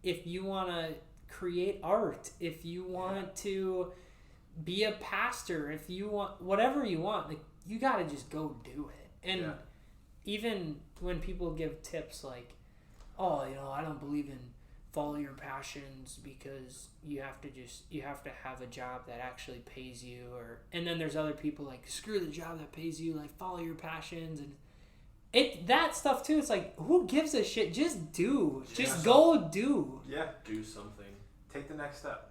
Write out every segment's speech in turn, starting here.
if you want to create art, if you want to be a pastor, if you want whatever you want, like you got to just go do it. And even when people give tips like, oh, I don't believe in follow your passions because you have to have a job that actually pays you, and then there's other people like, screw the job that pays you, like follow your passions. And that stuff too, it's like, who gives a shit? Just do. Just go do. Yeah. Do something. Take the next step.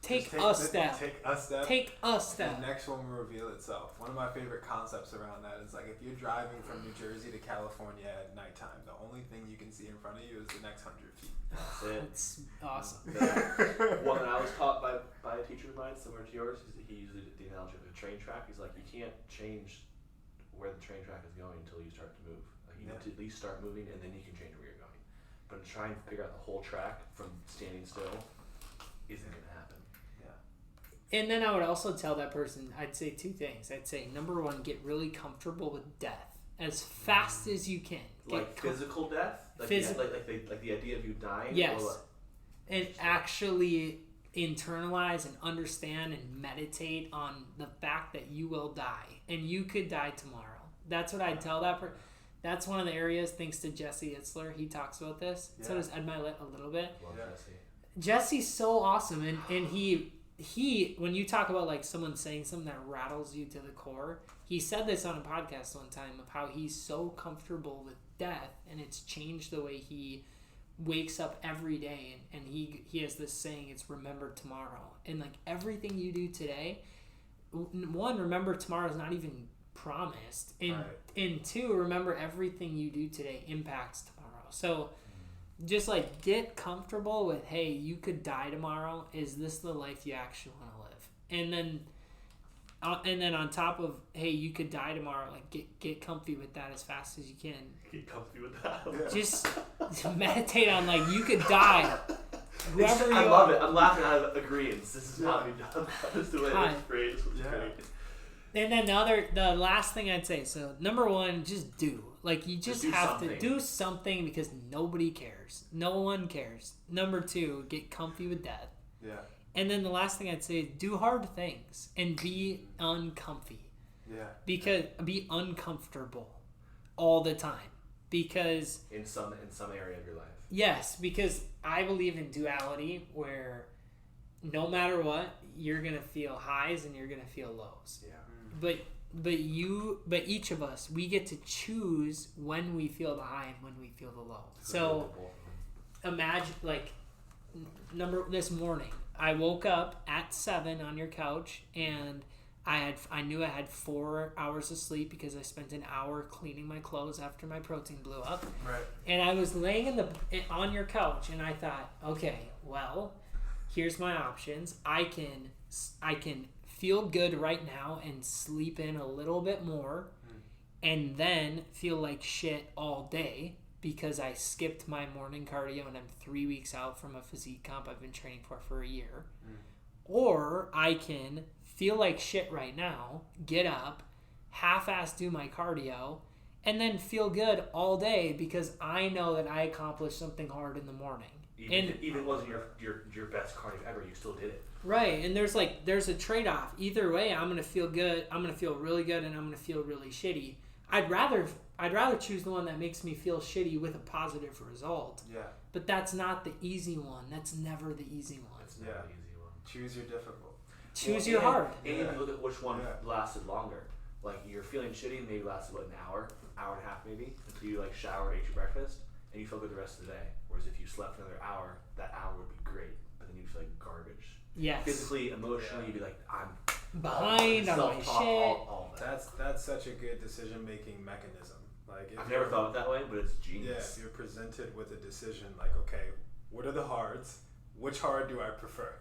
Take a step. Take a step. The next one will reveal itself. One of my favorite concepts around that is like, if you're driving from New Jersey to California at nighttime, the only thing you can see in front of you is the next 100 feet. That's it. That's awesome. One that I was taught by a teacher of mine, similar to yours, he used the analogy of a train track. He's like, you can't change where the train track is going until you start to move. Like, you need to at least start moving, and then you can change where you're going. But trying to figure out the whole track from standing still isn't going to happen. And then I would also tell that person, I'd say two things. I'd say, number one, get really comfortable with death as fast as you can. Like physical death? Like the idea of you dying? Yes. And actually internalize and understand and meditate on the fact that you will die. And you could die tomorrow. That's what I'd tell that person. That's one of the areas, thanks to Jesse Itzler, he talks about this. Yeah. So does Ed Milet a little bit. Love Jesse. Jesse's so awesome, and he when you talk about like someone saying something that rattles you to the core, he said this on a podcast one time of how he's so comfortable with death, and it's changed the way he wakes up every day, and he has this saying, it's remember tomorrow. And like everything you do today, one, remember tomorrow's not even promised, and two, remember everything you do today impacts tomorrow. So just like get comfortable with, hey, you could die tomorrow. Is this the life you actually want to live? And then on top of, hey, you could die tomorrow, like get comfy with that as fast as you can. Get comfy with that. Yeah. Just meditate on like you could die. Whoever I love it. I'm laughing out of agreement. This is how we've done. That's the way it's phrased. Great. And then the last thing I'd say, so number one, just do. Like, you just have to do something because nobody cares. No one cares. Number two, get comfy with death. Yeah. And then the last thing I'd say is do hard things and be uncomfy. Yeah. Because be uncomfortable all the time. Because in some area of your life. Yes, because I believe in duality where no matter what, you're going to feel highs and you're going to feel lows. Yeah. But each of us, we get to choose when we feel the high and when we feel the low. So imagine, like, this morning, I woke up at 7 on your couch, and I knew I had 4 hours of sleep because I spent an hour cleaning my clothes after my protein blew up. Right. And I was laying on your couch, and I thought, okay, well, here's my options. I can feel good right now and sleep in a little bit more, and then feel like shit all day because I skipped my morning cardio and I'm 3 weeks out from a physique comp I've been training for a year. Or I can feel like shit right now, get up, half-ass do my cardio, and then feel good all day because I know that I accomplished something hard in the morning. Even if it wasn't your best cardio ever, you still did it. Right, and there's a trade-off. Either way, I'm gonna feel good. I'm gonna feel really good, and I'm gonna feel really shitty. I'd rather choose the one that makes me feel shitty with a positive result. Yeah. But that's not the easy one. That's never the easy one. It's never the easy one. Choose your difficult. Choose your hard. And you look at which one lasted longer. Like, you're feeling shitty, maybe lasted an hour and a half maybe, until you like showered, ate your breakfast, and you feel good the rest of the day. Whereas if you slept another hour, that hour would be great, but then you'd feel like garbage. Yes. Physically, emotionally, you'd be like, I'm behind on my shit. All That's such a good decision-making memechanism. Like, I've never thought of it that way, but it's genius. Yeah, you're presented with a decision like, okay, what are the hards? Which hard do I prefer?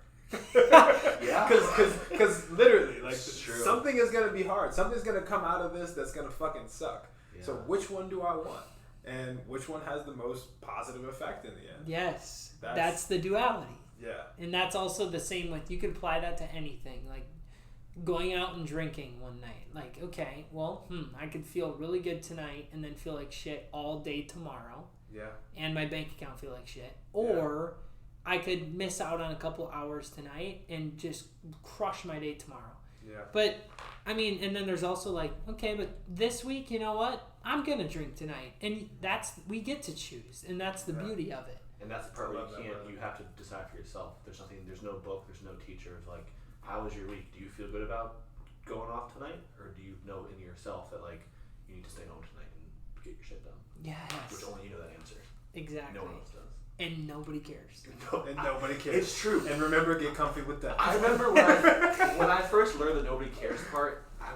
Yeah. Because literally, like, something is going to be hard. Something's going to come out of this that's going to fucking suck. Yeah. So which one do I want? And which one has the most positive effect in the end? Yes. That's the duality. Yeah. And that's also the same with, you could apply that to anything. Like, going out and drinking one night. Like, okay, well, I could feel really good tonight and then feel like shit all day tomorrow. Yeah. And my bank account feel like shit. Or I could miss out on a couple hours tonight and just crush my day tomorrow. Yeah. But I mean, and then there's also like, okay, but this week, you know what? I'm gonna drink tonight, and we get to choose, and that's the beauty of it. And that's the part where you have to decide for yourself. There's no book, there's no teacher. Like, how was your week? Do you feel good about going off tonight, or do you know in yourself that like you need to stay home tonight and get your shit done? Yes. Which only you know that answer. Exactly. No one else does. And nobody cares. And nobody cares. It's true. And remember, get comfy with that. I remember when I first learned the nobody cares part, I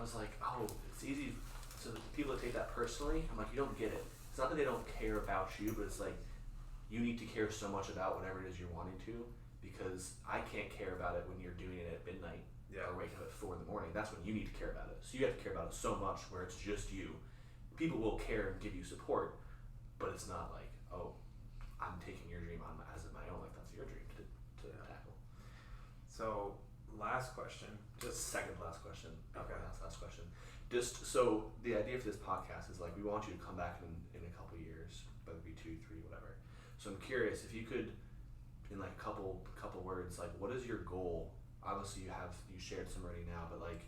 was like, oh, it's easy. So the people that take that personally, I'm like, you don't get it. It's not that they don't care about you, but it's like you need to care so much about whatever it is you're wanting to, because I can't care about it when you're doing it at midnight or waking up at 4 in the morning. That's when you need to care about it. So you have to care about it so much where it's just you. People will care and give you support, but it's not like, oh, I'm taking your dream on as my own. Like, that's your dream to tackle. So, last question. Just second last question. Okay. Last question. Just so the idea for this podcast is like we want you to come back in a couple years, whether it be 2, 3, whatever. So I'm curious if you could, in like a couple words, like what is your goal? Obviously you shared some already now, but like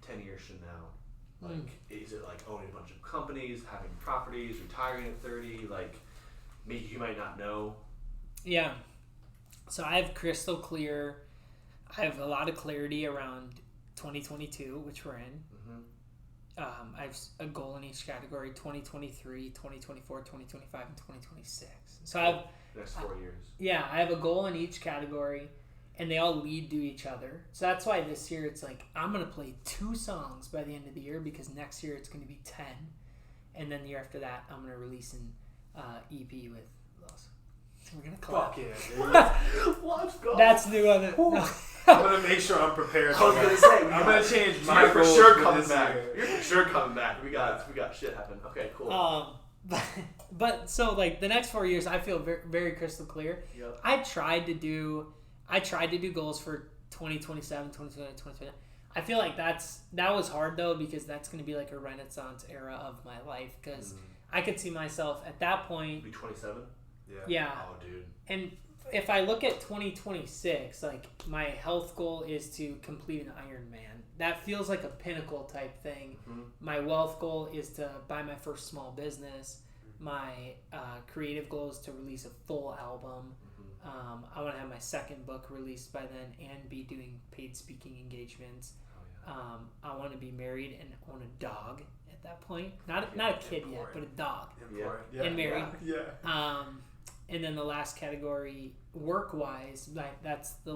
10 years from now, like is it like owning a bunch of companies, having properties, retiring at 30? Like maybe you might not know. Yeah. So I have crystal clear. I have a lot of clarity around 2022, which we're in. I have a goal in each category: 2023, 2024, 2025, and 2026. So I have next 4 years. Yeah, I have a goal in each category, and they all lead to each other. So that's why this year it's like I'm gonna play 2 songs by the end of the year, because next year it's gonna be 10, and then the year after that I'm gonna release an EP with Los. We're gonna clap. Fuck yeah, dude. Let's go. That's new on it. No. I'm gonna make sure I'm prepared. I was gonna say I'm gonna change my You're for goals sure for coming this back. year. You're for sure coming back. We got shit happen. Okay, cool. But so like the next 4 years, I feel very, very crystal clear. Yep. I tried to do goals for 2027, 2020, 2020. I feel like that was hard though, because that's going to be like a renaissance era of my life, because I could see myself at that point. Be 27. Yeah. Oh, dude. And if I look at 2026, like my health goal is to complete an Ironman. That feels like a pinnacle type thing. My wealth goal is to buy my first small business. My creative goal is to release a full album. I want to have my second book released by then and be doing paid speaking engagements. I want to be married and own a dog at that point. Not a kid yet, but a dog. And married. Yeah. And then the last category, work-wise, like that's the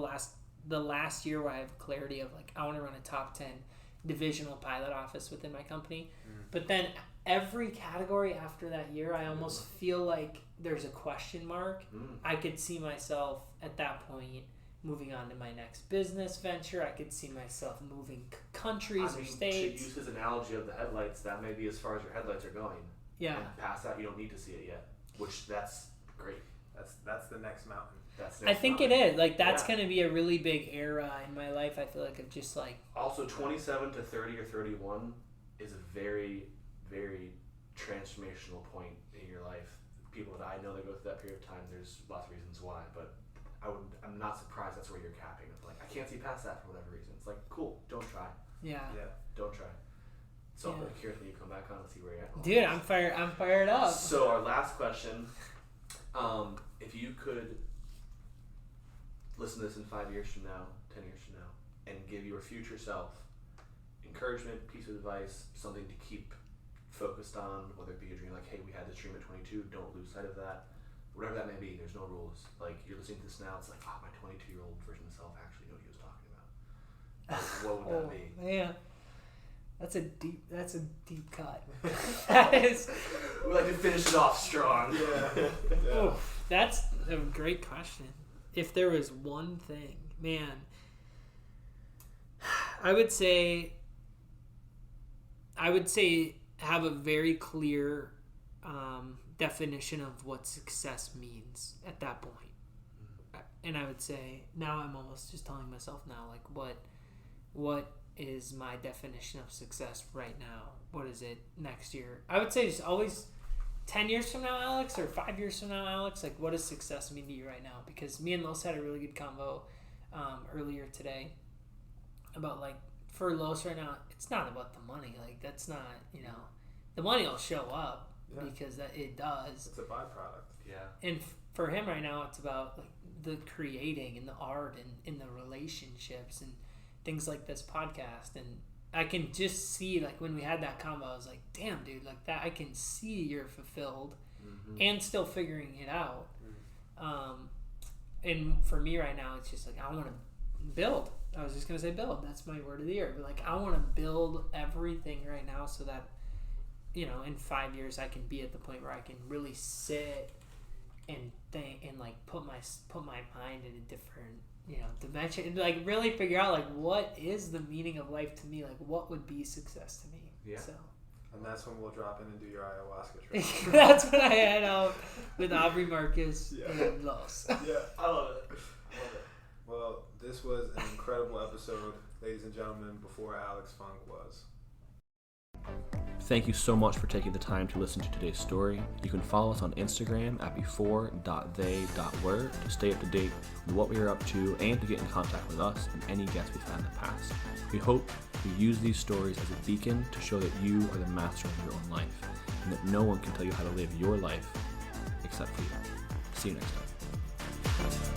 last year where I have clarity of like I want to run a top 10 divisional pilot office within my company. But then every category after that year, I almost feel like there's a question mark. I could see myself at that point moving on to my next business venture. I could see myself moving countries or states. To use his analogy of the headlights, that may be as far as your headlights are going. Yeah. And past that, you don't need to see it yet. Which that's great. That's the next mountain. I think it is. Like, that's going to be a really big era in my life, I feel like, of just, like... Also, 27 to 30 or 31 is a very, very transformational point in your life. People that I know that go through that period of time, there's lots of reasons why, but I'm not surprised that's where you're capping. Like, I can't see past that for whatever reason. It's like, cool, don't try. Yeah. Don't try. So I'm curious when you come back on and see where you're at. Dude, I'm fired up. So our last question, if you could listen to this in 5 years from now, 10 years from now, and give your future self encouragement, piece of advice, something to keep focused on, whether it be a dream like, hey, we had this dream at 22, don't lose sight of that, whatever that may be, there's no rules. Like, you're listening to this now, it's like, my 22-year-old version of self actually knew what he was talking about. Like, what would that be? Man. That's a deep cut. That is. We like to finish it off strong. Yeah. Oh, that's a great question. If there was one thing, man, I would say have a very clear definition of what success means at that point. And I would say now I'm almost just telling myself now, like, what is my definition of success right now? What is it next year? I would say just always 10 years from now, Alex, or 5 years from now, Alex, like, what does success mean to you right now? Because me and Los had a really good convo earlier today about, like, for Los right now, it's not about the money. Like, that's not, you know, the money will show up because it does. It's a byproduct. Yeah. And for him right now, it's about, like, the creating and the art and the relationships and things like this podcast. And I can just see, like, when we had that combo, I was like, damn, dude, like, that I can see you're fulfilled and still figuring it out. And for me right now, it's just like, I want to build. I was just going to say build. That's my word of the year. But, like, I want to build everything right now so that, you know, in 5 years I can be at the point where I can really sit and think and, like, put my mind in a different, you know, dimension, and, like, really figure out, like, what is the meaning of life to me? Like, what would be success to me? Yeah. So. And that's when we'll drop in and do your ayahuasca trip. That's when I head out with Aubrey Marcus and Los. Yeah, I love it. Well, this was an incredible episode, ladies and gentlemen, before Alex Funk was. Thank you so much for taking the time to listen to today's story. You can follow us on Instagram at before.they.were to stay up to date with what we are up to and to get in contact with us and any guests we've had in the past. We hope you use these stories as a beacon to show that you are the master of your own life and that no one can tell you how to live your life except for you. See you next time.